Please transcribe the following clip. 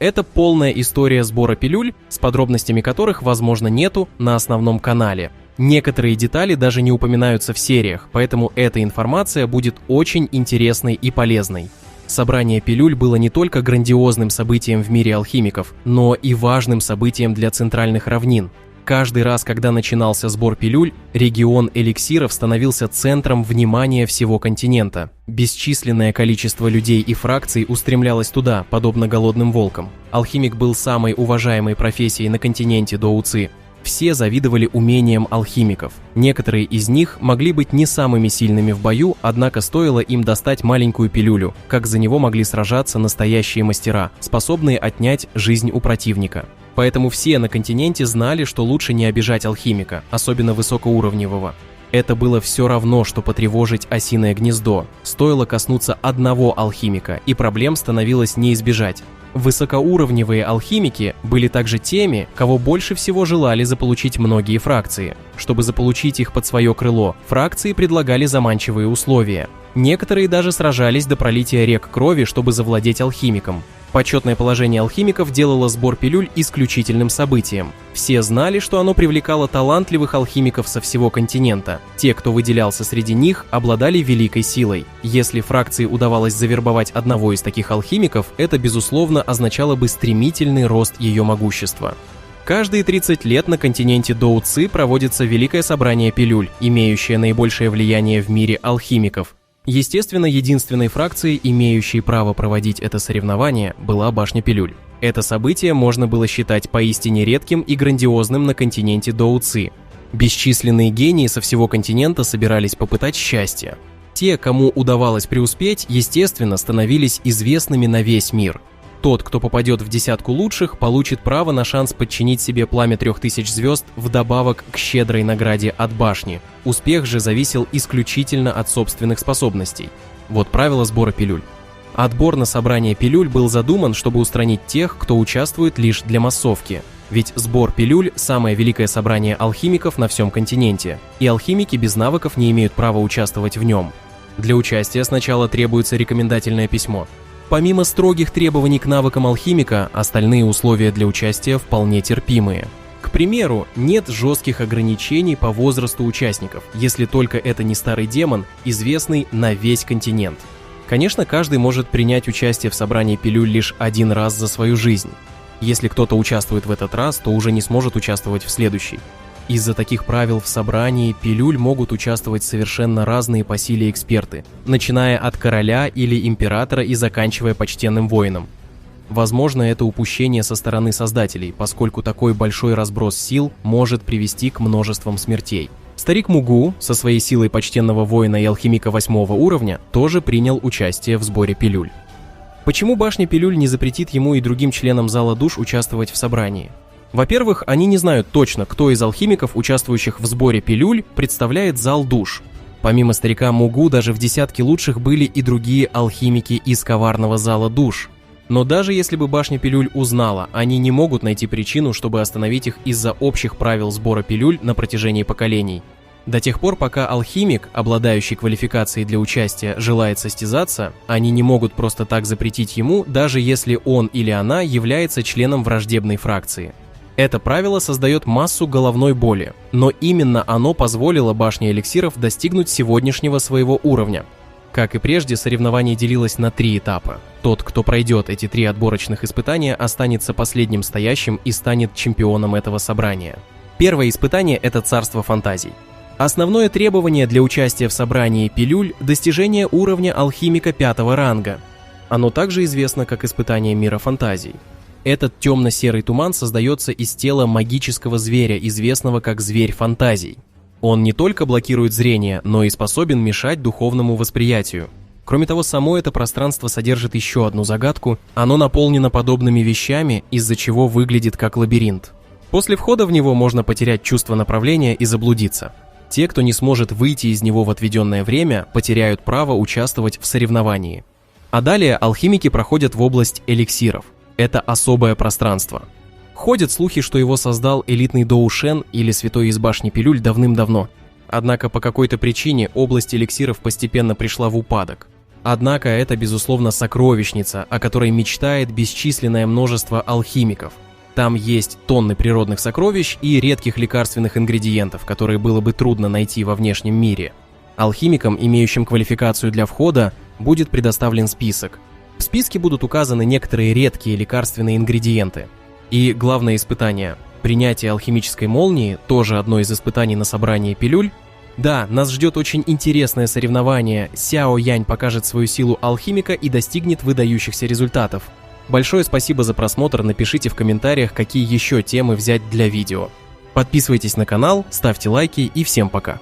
Это полная история сбора пилюль, с подробностями которых, возможно, нету на основном канале. Некоторые детали даже не упоминаются в сериях, поэтому эта информация будет очень интересной и полезной. Собрание пилюль было не только грандиозным событием в мире алхимиков, но и важным событием для центральных равнин. Каждый раз, когда начинался сбор пилюль, регион эликсиров становился центром внимания всего континента. Бесчисленное количество людей и фракций устремлялось туда, подобно голодным волкам. Алхимик был самой уважаемой профессией на континенте Доуци. Все завидовали умениям алхимиков. Некоторые из них могли быть не самыми сильными в бою, однако стоило им достать маленькую пилюлю, как за него могли сражаться настоящие мастера, способные отнять жизнь у противника. Поэтому все на континенте знали, что лучше не обижать алхимика, особенно высокоуровневого. Это было все равно, что потревожить осиное гнездо. Стоило коснуться одного алхимика, и проблем становилось не избежать. Высокоуровневые алхимики были также теми, кого больше всего желали заполучить многие фракции. Чтобы заполучить их под свое крыло, фракции предлагали заманчивые условия. Некоторые даже сражались до пролития рек крови, чтобы завладеть алхимиком. Почетное положение алхимиков делало сбор пилюль исключительным событием. Все знали, что оно привлекало талантливых алхимиков со всего континента. Те, кто выделялся среди них, обладали великой силой. Если фракции удавалось завербовать одного из таких алхимиков, это, безусловно, означало бы стремительный рост ее могущества. Каждые 30 лет на континенте Доуци проводится Великое собрание пилюль, имеющее наибольшее влияние в мире алхимиков. Естественно, единственной фракцией, имеющей право проводить это соревнование, была Башня пилюль. Это событие можно было считать поистине редким и грандиозным на континенте Доуци. Бесчисленные гении со всего континента собирались попытать счастье. Те, кому удавалось преуспеть, естественно, становились известными на весь мир. Тот, кто попадет в десятку лучших, получит право на шанс подчинить себе пламя 3000 звезд вдобавок к щедрой награде от башни. Успех же зависел исключительно от собственных способностей. Вот правила сбора пилюль. Отбор на собрание пилюль был задуман, чтобы устранить тех, кто участвует лишь для массовки. Ведь сбор пилюль – самое великое собрание алхимиков на всем континенте, и алхимики без навыков не имеют права участвовать в нем. Для участия сначала требуется рекомендательное письмо. Помимо строгих требований к навыкам алхимика, остальные условия для участия вполне терпимые. К примеру, нет жестких ограничений по возрасту участников, если только это не старый демон, известный на весь континент. Конечно, каждый может принять участие в собрании пилюль лишь один раз за свою жизнь. Если кто-то участвует в этот раз, то уже не сможет участвовать в следующий. Из-за таких правил в собрании пилюль могут участвовать совершенно разные по силе эксперты, начиная от короля или императора и заканчивая почтенным воином. Возможно, это упущение со стороны создателей, поскольку такой большой разброс сил может привести к множествам смертей. Старик Мугу, со своей силой почтенного воина и алхимика 8 уровня, тоже принял участие в сборе пилюль. Почему Башня пилюль не запретит ему и другим членам Зала душ участвовать в собрании? Во-первых, они не знают точно, кто из алхимиков, участвующих в сборе пилюль, представляет Зал душ. Помимо старика Мугу, даже в десятке лучших были и другие алхимики из коварного Зала душ. Но даже если бы Башня пилюль узнала, они не могут найти причину, чтобы остановить их из-за общих правил сбора пилюль на протяжении поколений. До тех пор, пока алхимик, обладающий квалификацией для участия, желает состязаться, они не могут просто так запретить ему, даже если он или она является членом враждебной фракции. Это правило создает массу головной боли, но именно оно позволило Башне эликсиров достигнуть сегодняшнего своего уровня. Как и прежде, соревнование делилось на 3 этапа. Тот, кто пройдет эти 3 отборочных испытания, останется последним стоящим и станет чемпионом этого собрания. Первое испытание – это царство фантазий. Основное требование для участия в собрании пилюль – достижение уровня алхимика 5 ранга. Оно также известно как испытание мира фантазий. Этот темно-серый туман создается из тела магического зверя, известного как зверь фантазий. Он не только блокирует зрение, но и способен мешать духовному восприятию. Кроме того, само это пространство содержит еще одну загадку. Оно наполнено подобными вещами, из-за чего выглядит как лабиринт. После входа в него можно потерять чувство направления и заблудиться. Те, кто не сможет выйти из него в отведенное время, потеряют право участвовать в соревновании. А далее алхимики проходят в область эликсиров. Это особое пространство. Ходят слухи, что его создал элитный Доушен или святой из Башни пилюль давным-давно. Однако по какой-то причине область эликсиров постепенно пришла в упадок. Однако это, безусловно, сокровищница, о которой мечтает бесчисленное множество алхимиков. Там есть тонны природных сокровищ и редких лекарственных ингредиентов, которые было бы трудно найти во внешнем мире. Алхимикам, имеющим квалификацию для входа, будет предоставлен список. В списке будут указаны некоторые редкие лекарственные ингредиенты. И главное испытание – принятие алхимической молнии, тоже одно из испытаний на собрании пилюль. Да, нас ждет очень интересное соревнование. Сяо Янь покажет свою силу алхимика и достигнет выдающихся результатов. Большое спасибо за просмотр, напишите в комментариях, какие еще темы взять для видео. Подписывайтесь на канал, ставьте лайки и всем пока.